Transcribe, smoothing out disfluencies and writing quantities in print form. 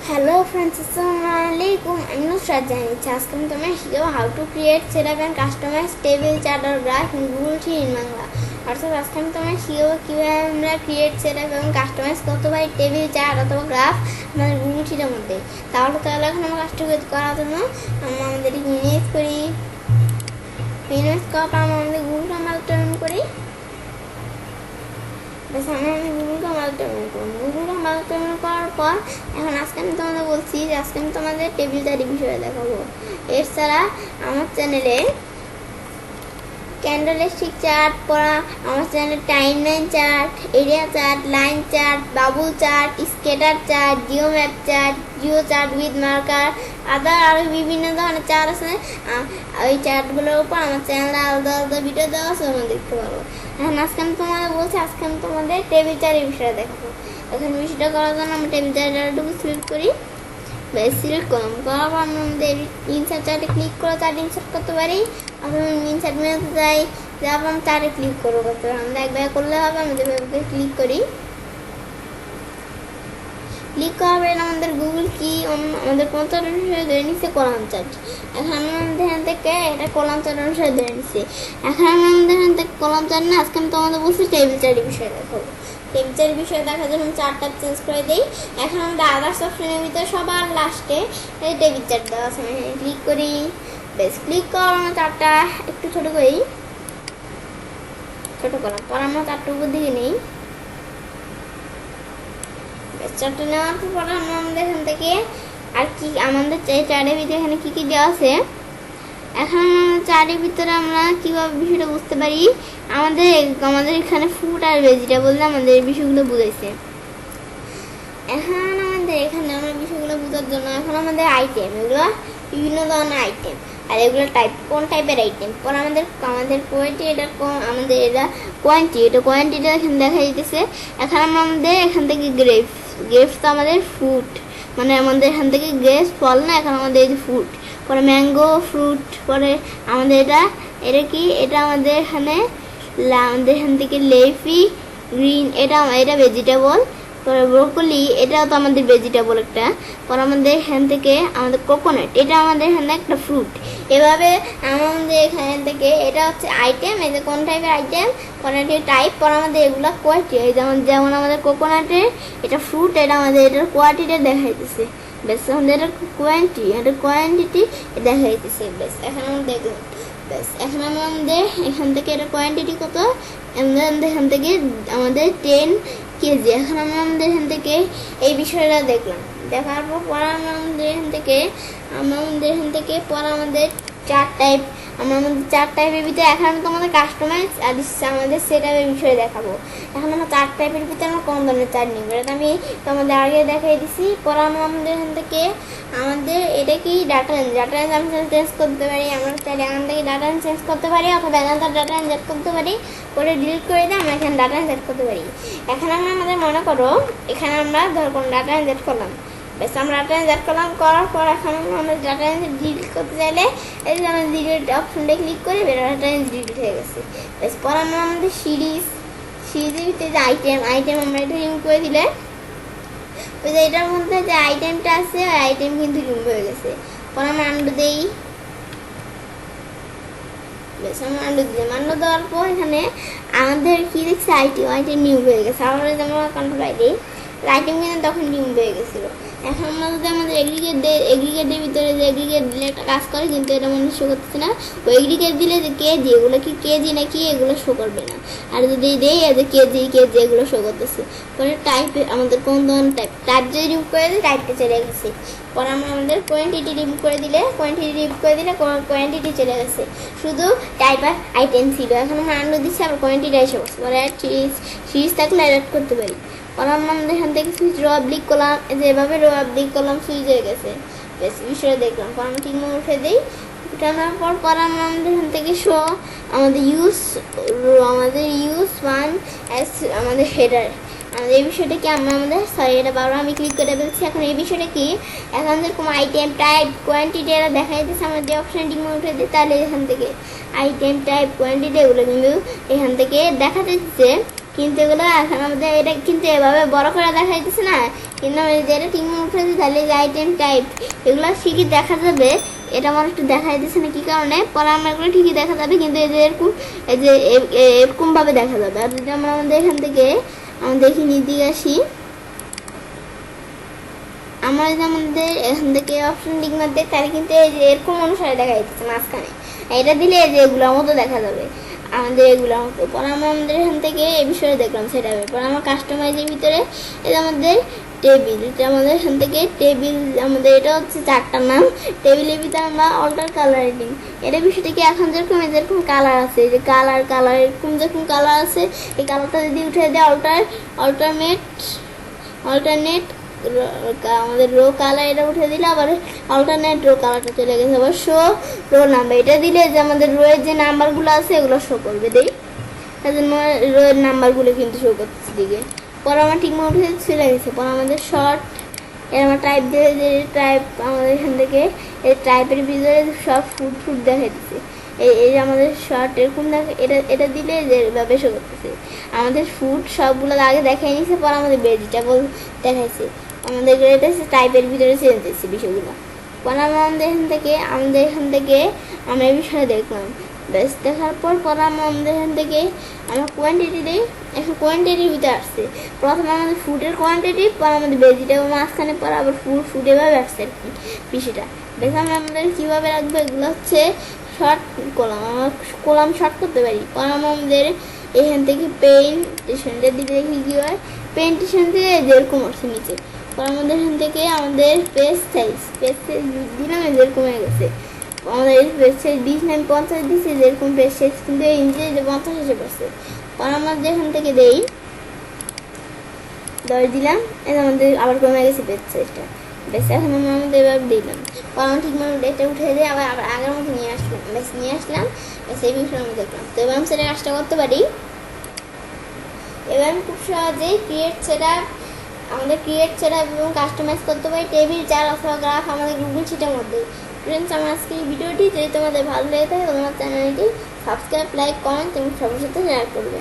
Hello friends, Assalamualaikum. I'm Nusrat Jain. Ask me to show how to create, set up and customize table chart or graph in Google Sheet in Bangla. Also, ask me to show কিভাবে আমরা create, set up এবং customize করতে পারি table chart অথবা graph আমাদের Google Sheet এর মধ্যে। তাহলে এখন আমরা কাজটা করার জন্য আমরা আমাদের ইমেজ করি। ইমেজ করার পর আমরা আমাদের Google মাল্টি করি। আমি গুগলকে মাল্টি করার পর এখন আজকে আমি তোমাদের বলছি যে আজকে আমি তোমাদের টেবিল চার্টের বিষয়ে দেখাবো। এছাড়া আমার চ্যানেলে ক্যান্ডেলস্টিক চার্ট পড়া, আমার চ্যানেলে timeline chart, area chart, line chart, bubble chart, scatter chart, geo map chart, geo chart with marker, আরও বিভিন্ন ধরনের চার্ট আছে। ওই চার্টগুলোর উপর আমার চ্যানেলে আলাদা আলাদা ভিডিও দেওয়া আছে, তোমরা দেখতে পারো। এখন আজকে আমি তোমাদের বলছি, আজকে আমি তোমাদের টেবিল চার্টের বিষয়ে দেখাবো। এখন বিষয়টা করার জন্য আমরা টেবিল চার্টটুকু সিলেক্ট করি। সিলেক্ট করার পর আমরা আমাদের ইনসার্ট চার্টে ক্লিক করে চার্ট ইনসার্ট করতে পারি। আমরা ইনসার্ট মেনুতে যাই, যারপর আমরা চার্টে ক্লিক করবো করতে পারি। আমরা একবার করলে হবে, আমরা যেভাবে ক্লিক করি। ক্লিক করার পরে আমাদের গুগল কি আমাদের কোন চার্ট অনুসারে ধরে নিচ্ছে কলাম চার্ট। এখন আমাদের এখান থেকে এটা কলাম চার্ট অনুসারে ধরে নিচ্ছে। এখন আমাদের এখান থেকে কলাম চার্ট না, আজকে আমি তোমাদের বলছি টেবিল চার্টের বিষয়ে দেখাবো। টেবিল চার্টের বিষয়ে দেখার জন্য চার্টটা চেঞ্জ করে দিই। এখন আমাদের আদার্স অপশনের ভিতরে সবার লাস্টে টেবিল চার্ট দেওয়া আছে, আমি ক্লিক করি। বেশ, ক্লিক করার আমরা চার্টটা একটু ছোটো করি। ছোটো করার পর আমরা চার্টটার উপর দিকে নেই। চারটা নেওয়ার পর আমরা আমাদের এখান থেকে আর কি আমাদের চারের ভিতরে এখানে কি কি দেওয়া আছে। এখন চারের ভিতরে আমরা কিভাবে বিষয়টা বুঝতে পারি, আমাদের এখানে ফুড আর ভেজিটেবল আমাদের এই বিষয়গুলো বুঝাইছে। এখন আমাদের এখানে আমরা বিষয়গুলো বোঝার জন্য এখন আমাদের আইটেম, এগুলো বিভিন্ন ধরনের আইটেম, আর এগুলো টাইপ কোন টাইপের আইটেম। পর আমাদের কোয়ান্টিটি, এটা আমাদের এটা কোয়ান্টিটিটা এখানে দেখা যেতেছে। এখন আমাদের এখান থেকে গ্রেপস তো আমাদের ফ্রুট, মানে আমাদের এখান থেকে গ্রেপস ফল না, এখন আমাদের এই যে ফ্রুট। পরে ম্যাঙ্গো ফ্রুট, পরে আমাদের এটা কি, এটা আমাদের এখানে আমাদের এখান থেকে লেফি গ্রিন, এটা ভেজিটেবল। পরে ব্রোকলি, এটাও তো আমাদের ভেজিটেবল একটা। পরে আমাদের এখান থেকে আমাদের কোকোনাট, এটা আমাদের এখানে একটা ফ্রুট। এভাবে আমাদের এখান থেকে এটা হচ্ছে আইটেম, এই যে কোন টাইপের আইটেম, কোন টাইপ। পরে আমাদের এগুলো কোয়ালিটি, যেমন আমাদের কোকোনাটের এটা ফ্রুট, এটা আমাদের এটার কোয়ালিটিটা দেখা যাইতেছে। বেশ, আমাদের এটা কোয়ান্টিটি দেখা যাইতেছে। বেশ, এখন আমরা দেখলাম। বেশ, এখন আমাদের এখান থেকে এটা কোয়ান্টিটি কত, আমাদের এখান থেকে আমাদের 10 কেজি। এখন আমরা আমাদের এখান থেকে এই বিষয়টা দেখলাম। দেখার পর আমাদের এখান থেকে পরে আমাদের চার টাইপ, আমাদের চার টাইপের ভিতরে এখন আমি তোমাদের কাস্টমাইজ আর আমাদের সেটআপের বিষয়ে দেখাবো। এখন আমরা চার টাইপের ভিতরে আমরা কোন ধরনের চার্ট নিব, এটা আমি তোমাদের আগে দেখাই দিছি। পরে আমরা আমাদের এখান থেকে আমাদের এটা কি ডাটা রেঞ্জ আমরা চেঞ্জ করতে পারি। আমরা চাইলে এখান থেকে ডাটা রেঞ্জ চেঞ্জ করতে পারি, অথবা এখান থেকে ডাটা রেঞ্জ অ্যাড করতে পারি। করে ডিলিট করে দিয়ে আমরা এখানে ডাটা রেঞ্জ অ্যাড করতে পারি। এখন আমরা আমাদের মনে করো এখানে আমরা ধর কোনো ডাটা রেঞ্জ অ্যাড করলাম। বেশ, আমরা ডাটা রেঞ্জ অ্যাড করলাম, করার পর এখন আমরা ডাটা রেঞ্জ ডিলিট করতে চাইলে এই যে আমরা ডিলিট অপশনটা ক্লিক করে ডাটা রেঞ্জ ডিলিট হয়ে গেছে। বেশ, পর আমরা আমাদের সিরিজের ভিতরে যে আইটেম আমরা এটা রিমুভ করে দিলে ওই যে এটার মধ্যে যে আইটেমটা আছে ওই আইটেম কিন্তু রিমুভ হয়ে গেছে। পর আমরা আন্ডু দিই। বেশ, আমরা আন্ডু দেওয়ার পর এখানে আমাদের কি দেখছি আইটেম রিমুভ হয়ে গেছে। আমরা যদি আমরা কন্ট্রোল দিই, আইটেম কিন্তু তখন রিমুভ হয়ে গেছিলো। এখন আমরা যদি আমাদের এগ্রিগেটের ভিতরে যে এগ্রিগেট দিলে একটা কাজ করে, কিন্তু এটা মনে শো করতেছে না। ওই এগ্রিগেট দিলে যে কেজি, এগুলো কি কেজি নাকি এগুলো শো করবে না। আর যদি দেই যে কেজি এগুলো শো করতেছে। পরে টাইপ, আমাদের কোন ধরনের টাইপ যদি রিমুভ করে দিই টাইপটা চলে গেছে। পরে আমরা আমাদের কোয়ান্টিটি রিমুভ করে দিলে কোয়ান্টিটি চলে গেছে, শুধু টাইপ আর আইটেম ছিল। এখন আমরা আন্ডু দিচ্ছি, আবার কোয়ান্টিটি এসে বসে। পরে সিরিজ থাকলে অ্যাড করতে পারি। পরে আমরা এখান থেকে সুইচ রো অবলিক করলাম, যেভাবে রো অবলিক করলাম সুইচ হয়ে গেছে। বেশ, বিষয়ে দেখলাম। পর আমরা ঠিক মতো উঠে দিই। উঠানোর পর আমরা আমাদের এখান থেকে শো আমাদের ইউজ 1 অ্যাজ আমাদের হেডার। আমাদের এই বিষয়টা কি এটা বারবার আমি ক্লিক করে ফেলছি। এখন এই বিষয়টা কি, এখন যেরকম আইটেম টাইপ কোয়ান্টিটি এরা দেখা যাচ্ছে, আমরা যে অপশানে ঠিক মতো উঠে দিই তাহলে এখান থেকে আইটেম টাইপ কোয়ান্টিটি এগুলো কিন্তু এখান থেকে দেখা যাচ্ছে। কিন্তু এগুলো এখন আমাদের এটা কিন্তু এভাবে বড় করে দেখা যাচ্ছে না, কিন্তু আমি যেটা ঠিক মতো উঠেছি তাহলে যে আইটেম টাইপ এগুলো ঠিকই দেখা যাবে। এটা আমার একটু দেখা যাচ্ছে না কি কারণে, পরে আমার এগুলো ঠিকই দেখা যাবে, কিন্তু এই যে এরকম এই যে এরকম ভাবে দেখা যাবে। আর যদি আমরা আমাদের এখান থেকে আমরা দেখি নিয়ে আসি, আমরা যদি আমাদের এখান থেকে অপশন দিক না দিই তাহলে কিন্তু এই যে এরকম অনুসারে দেখা যাচ্ছে মাঝখানে, এটা দিলে এই যে এগুলোর মতো দেখা যাবে আমাদের এগুলোর মতো। পরে আমরা আমাদের এখান থেকে এই বিষয়ে দেখলাম সেটা পরে আমার কাস্টমাইজের ভিতরে এটা আমাদের টেবিল, এটা আমাদের এখান থেকে টেবিল আমাদের এটা হচ্ছে 4টা নাম। টেবিলের ভিতরে আমরা অল্টার কালারিং এটা বিষয়টা কি এখন যেরকম কালার আছে, এই যে কালার এরকম যেরকম কালার আছে এই কালারটা যদি উঠে দেয় অল্টারনেট আমাদের রো কালার এটা উঠে দিলে আবার অল্টারনেট রো কালারটা চলে গেছে। আবার শো রো নাম্বার এটা দিলে যে আমাদের রোয়ের যে নাম্বারগুলো আছে এগুলো শো করবে, দেই তার জন্য রোয়ের নাম্বারগুলো কিন্তু শো করতেছে দিকে। পরে আমার ঠিক মতো উঠে চলে গেছে। পরে আমাদের শর্ট এর আমার টাইপ দিয়ে যে টাইপ আমাদের এখান থেকে এই টাইপের ভিতরে সব ফুড দেখা দিচ্ছে। এই যে আমাদের শর্ট এরকম এটা দিলে যে ব্যবসা করতেছে আমাদের ফুড সবগুলো আগে দেখাই নিছে, পর আমাদের ভেজিটেবল দেখাইছে আমাদের এটা টাইপের ভিতরে চেঞ্জ হচ্ছে বিষয়গুলো। পর আমাদের এখান থেকে আমরা এই বিষয়ে দেখলাম, বেশ দেখার পর আমাদের এখান থেকে আমরা কোয়ান্টিটি দিই। এখন কোয়ান্টিটির ভিতরে আসছে প্রথমে আমাদের ফুডের কোয়ান্টিটি, পর আমাদের ভেজিটেবল মাঝখানে, পর আবার ফুড এভাবে আসছে আর কি বিষয়টা। দেখলাম আমাদের কীভাবে রাখবো এগুলো হচ্ছে শর্ট কলাম, আমরা কলাম শর্ট করতে পারি। পর আমাদের এখান থেকে পেইন্টেশনটা দিকে দেখি কী হয়, পেইন্টেশন দিয়ে যেরকম আসছে নিচে। পর আমাদের এখান থেকে আমাদের পেজ সাইজ দিলাম যেরকম হয়ে গেছে। আমাদের পেজ সাইজ দিস না, আমি 50 দিচ্ছি, যেরকম পেজ সাইজ কিন্তু এই যে 50 এসে পড়ছে। পর আমাদের এখান থেকে দেই 10 দিলাম, এটা আমাদের আবার কমে গেছে পেজ সাইজটা। বেশ এখন আমরা আমাদের এবার দিলাম, পর আমরা ঠিক মতো ডেটটা উঠে দিয়ে আবার আগের মতো নিয়ে আসলাম, বেশ এই বিষয়ে আমি দেখলাম। তো এবার আমি সেটা কাজটা করতে পারি। এবার আমি খুব সহজেই ক্রিয়েট সেটআপ এবং কাস্টমাইজ করতে পারি টেবিল, চার অথবা গ্রাফ আমাদের গুগল শিটের মধ্যে। ফ্রেন্ডস, আমার আজকে এই ভিডিওটি যদি তোমাদের ভালো লেগে থাকে তোমার চ্যানেলটি সাবস্ক্রাইব, লাইক, কমেন্ট এবং সবার সাথে শেয়ার করবে।